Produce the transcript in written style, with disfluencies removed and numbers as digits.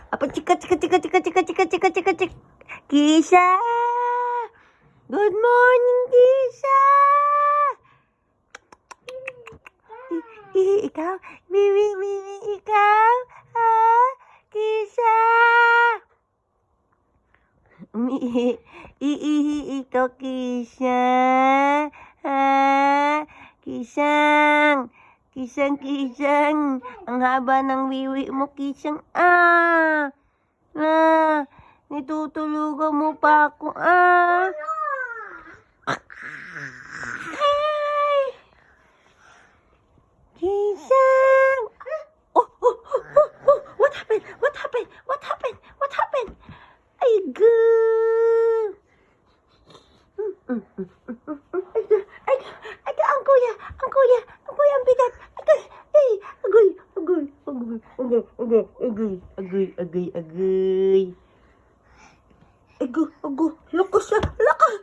Apa chika chika chika chika chika chika chika chika chika. Kisha! Good morning, Kisha! Ikaw? Bibi, ikaw? Ha? Kisha! Umiihi ikaw, Kisha. Ha? Kisang. Kisang. Ang haba ng wiwi mo, Kisang. Nitutulugan mo pa ako. Hi! Kisang! What happened? Ay, good! Ang kuya, ang bigat. Agoy. Lakas siya, lakas.